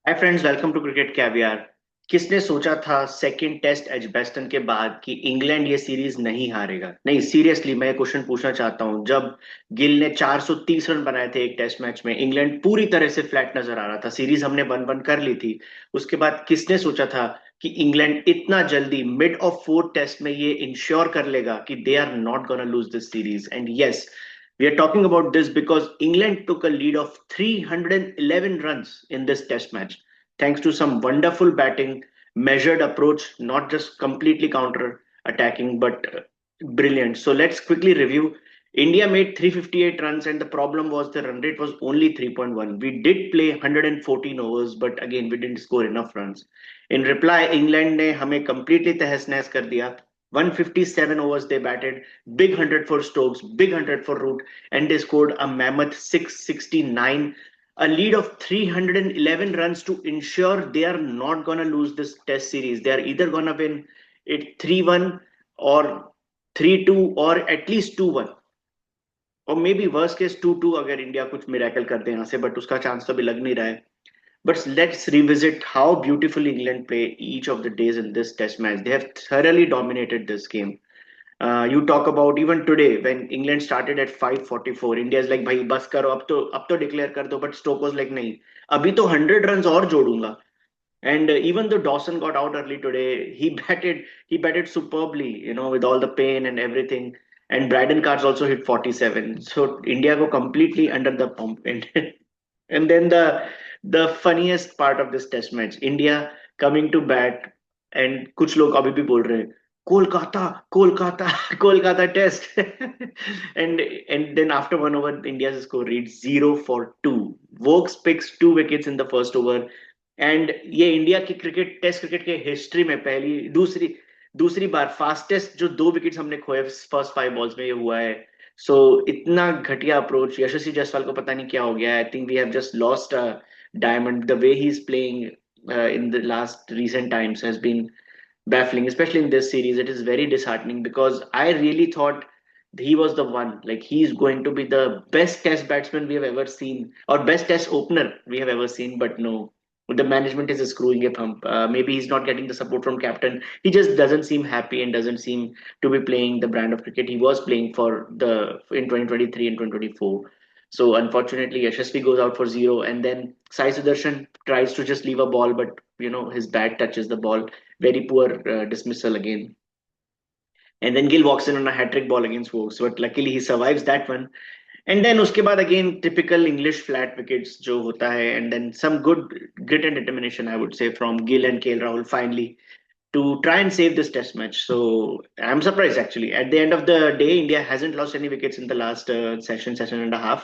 Hi friends, welcome to Cricket Caviar. किसने सोचा था सेकंड टेस्ट एजबेस्टन के बाद कि इंग्लैंड ये सीरीज नहीं हारेगा? नहीं, सीरियसली मैं क्वेश्चन पूछना चाहता हूं। जब गिल ने 430 रन बनाए थे एक टेस्ट मैच में, इंग्लैंड पूरी तरह से फ्लैट नजर आ रहा था, सीरीज हमने वन वन कर ली थी। उसके बाद किसने सोचा था कि इंग्लैंड इतना जल्दी मिड ऑफ फोर्थ टेस्ट में ये इंश्योर कर लेगा कि they are not gonna lose this series? And yes, we are talking about this because England took a lead of 311 runs in this test match, thanks to some wonderful batting, measured approach, not just completely counter attacking, but brilliant. So let's quickly review. India made 358 runs, and the problem was the run rate was only 3.1. We did play 114 overs, but again, we didn't score enough runs. In reply, England ने हमें completely तहस नहस कर दिया. 157 overs they batted, big 100 for Stokes, big 100 for Root, and they scored a mammoth 669, a lead of 311 runs to ensure they are not going to lose this test series. They are either going to win it 3-1 or 3-2 or at least 2-1. और may be worst case 2-2 अगर India कुछ miracle कर दे यहाँ से, but उसका chance तो अभी लग नहीं रहा है. But let's revisit how beautifully England play each of the days in this test match. They have thoroughly dominated this game. You talk about even today when England started at 5:44. India is like, भाई बस करो, अब तो declare कर दो. But Stoke was like, नहीं, अभी तो 100 runs और जोड़ूंगा. And even though Dawson got out early today, he batted superbly, with all the pain and everything. And Braden Cards also hit 47. So India go completely under the pump. And and then the funniest part of this test match, India coming to bat, and कुछ लोग अभी भी बोल रहे हैं Kolkata Kolkata Kolkata test. And then after 1 over, India's score reads 0 for 2. Vokes picks 2 wickets in the first over. And ये India की cricket test cricket के हिस्ट्री में पहली दूसरी दूसरी बार फास्टेस्ट जो 2 विकेट्स हमने खोए फर्स्ट 5 बॉल्स में ये हुआ है. सो इतना घटिया अप्रोच. यशस्वी जायसवाल को पता नहीं क्या हो गया. I think we have just lost a diamond. The way he is playing in the last recent times has been baffling, especially in this series. It is very disheartening because I really thought he was the one. Like, he's going to be the best test batsman we have ever seen, or best test opener we have ever seen. But no, the management is screwing a pump. Maybe he's not getting the support from captain. He just doesn't seem happy and doesn't seem to be playing the brand of cricket he was playing for the in 2023 and 2024. So unfortunately, Yashasvi goes out for zero, and then Sai Sudarshan tries to just leave a ball, but his bat touches the ball. Very poor dismissal again. And then Gill walks in on a hat trick ball against Wokes, but luckily he survives that one. And then उसके बाद again typical English flat wickets जो होता है, and then some good grit and determination I would say from Gill and KL Rahul finally to try and save this test match. So I'm surprised actually. At the end of the day, India hasn't lost any wickets in the last session and a half,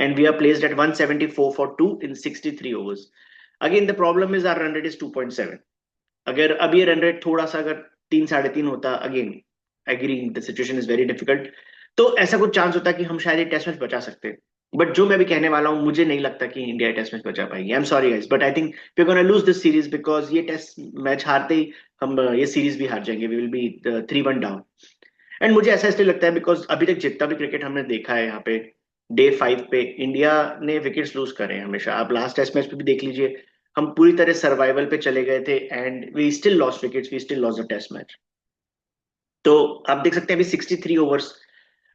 and we are placed at 174 for 2 in 63 overs. Again, the problem is our run rate is 2.7. अगर अब ये run rate थोड़ा सा अगर 3 साढ़े 3 होता, again agree the situation is very difficult, तो ऐसा कुछ चांस होता कि हम शायद ये टेस्ट मैच बचा सकते. बट जो मैं भी कहने वाला हूँ, मुझे नहीं लगता कि इंडिया टेस्ट मैच बचा पाएगी. I am sorry guys, but I think we are gonna lose this series because ये टेस्ट मैच हारते ही हम ये सीरीज भी हार जाएंगे. We will be 3-1 down. And मुझे ऐसा इसलिए लगता है बिकॉज अभी तक जितना भी क्रिकेट हमने देखा है यहाँ पे डे 5 पे, इंडिया ने विकेट्स लूज करे हैं हमेशा. आप लास्ट टेस्ट मैच पे भी देख लीजिए, हम पूरी तरह सर्वाइवल पे चले गए थे and we still lost wickets, we still lost the test match. तो आप देख सकते हैं अभी 63 ओवर्स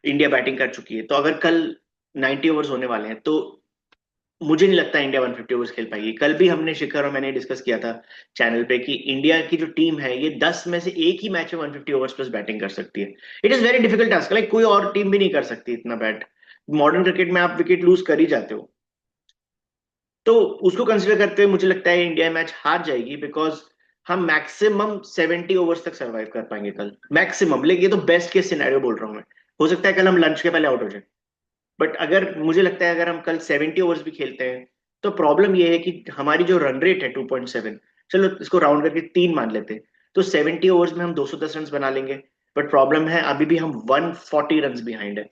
इंडिया बैटिंग कर चुकी है. तो अगर कल 90 ओवर्स होने वाले हैं, तो मुझे नहीं लगता इंडिया 150 ओवर्स खेल पाएगी. कल भी हमने शिखर और मैंने डिस्कस किया था चैनल पे कि इंडिया की जो टीम है ये 10 में से एक ही मैच में 150 ओवर्स प्लस बैटिंग कर सकती है. It is very difficult task. Like कोई और टीम भी नहीं कर सकती इतना बैट. मॉडर्न क्रिकेट में आप विकेट लूज कर ही जाते हो. तो उसको कंसिडर करते हुए मुझे लगता है इंडिया मैच हार जाएगी बिकॉज हम मैक्सिमम 70 ओवर्स तक सरवाइव कर पाएंगे कल, मैक्सिमम. लेकिन ये तो बेस्ट केस सिनेरियो बोल रहा हूँ मैं. हो सकता है कल हम लंच के पहले आउट हो जाए. बट अगर मुझे लगता है अगर हम कल 70 ओवर्स भी खेलते हैं, तो प्रॉब्लम ये है कि हमारी जो रन रेट है 2.7, चलो इसको राउंड करके 3 मान लेते हैं, तो 70 ओवर्स में हम 210 रन बना लेंगे. बट प्रॉब्लम है अभी भी हम 140 रन बिहाइंड है.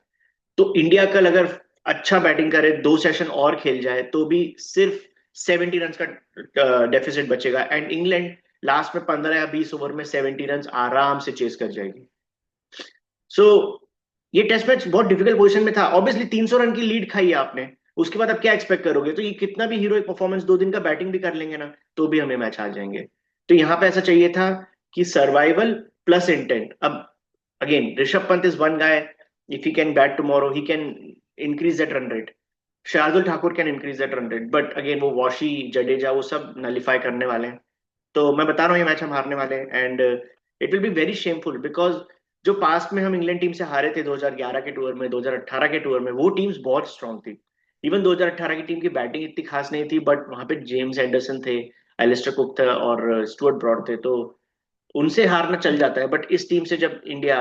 तो इंडिया कल अगर अच्छा बैटिंग करे, 2 सेशन और खेल जाए, तो भी सिर्फ 70 रन का डेफिसिट बचेगा. एंड इंग्लैंड लास्ट में 15 या 20 ओवर में 70 रन आराम से चेस कर जाएगी. सो ये टेस्ट मैच बहुत डिफिकल्ट पोजीशन में था. ऑब्वियसली 300 रन की लीड खाई है आपने, उसके बाद आप क्या एक्सपेक्ट करोगे? तो ये कितना भी हीरोइक परफॉर्मेंस 2 दिन का बैटिंग भी कर लेंगे ना, तो भी हमें मैच हार जाएंगे। तो यहाँ पे ऐसा चाहिए था कि सर्वाइवल प्लस इंटेंट। अब again Rishabh Pant is one guy, if he can bat tomorrow he can increase that run rate. Shardul Thakur can increase that run rate, but again वो वॉशी, जडेजा, वो सब नलीफाई करने वाले हैं। तो मैं बता रहा हूँ ये मैच हम हारने वाले हैं, and it will be very shameful, because जो पास्ट में हम इंग्लैंड टीम से हारे थे 2011 के टूर में, 2018 के टूर में, वो टीम्स बहुत स्ट्रांग थी। इवन 2018 की टीम की बैटिंग इतनी खास नहीं थी, बट वहां पे जेम्स एंडरसन थे, एलिस्टर कुक था और स्टुअर्ट ब्रॉड थे, तो उनसे हारना चल जाता है। बट इस टीम से जब इंडिया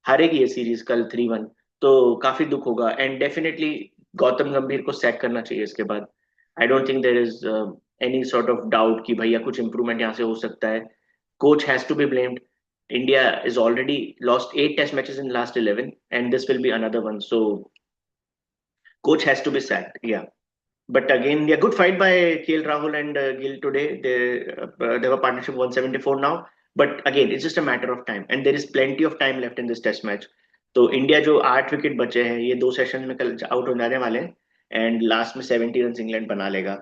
हारेगी ये सीरीज कल 3-1, तो काफी दुख होगा, एंड डेफिनेटली गौतम गंभीर को सैक करना चाहिए इसके बाद। I don't think there is any sort of doubt कि भैया कुछ इंप्रूवमेंट यहाँ से हो सकता है। Coach has to be blamed. India is already lost 8 test matches in last 11, and this will be another one, so coach has to be sacked. Yeah. But again, yeah, good fight by KL Rahul and Gill today. They have a partnership 174 now. But again, it's just a matter of time, and there is plenty of time left in this test match. तो India जो 8 wicket बचे हैं ये 2 session में कल out हो जाने वाले हैं, एंड लास्ट में 70 रन इंग्लैंड बना लेगा।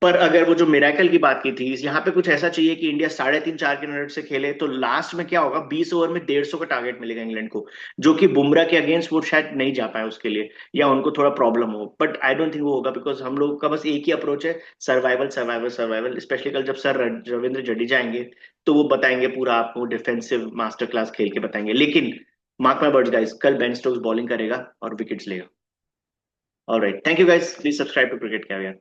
पर अगर वो जो मिराकल की बात की थी, यहाँ पे कुछ ऐसा चाहिए कि इंडिया 3.5-4 के रन से खेले, तो लास्ट में क्या होगा, 20 ओवर में 150 का टारगेट मिलेगा इंग्लैंड को, जो कि बुमराह के अगेंस्ट वो शायद नहीं जा पाए उसके लिए, या उनको थोड़ा प्रॉब्लम हो। बट आई डोंट थिंक वो होगा, बिकॉज हम लोग का बस एक ही अप्रोच है, सर्वाइवल सर्वाइवल सर्वाइवल। स्पेशली कल जब सर रविंद्र जडेजा आएंगे, तो वो बताएंगे पूरा आपको डिफेंसिव मास्टर क्लास खेल के बताएंगे। लेकिन मार्क माई वर्ड्स गाइस, कल बेन स्टोक्स बॉलिंग करेगा और विकेट्स लेगा। Alright, thank you guys, please subscribe to Cricket caviar.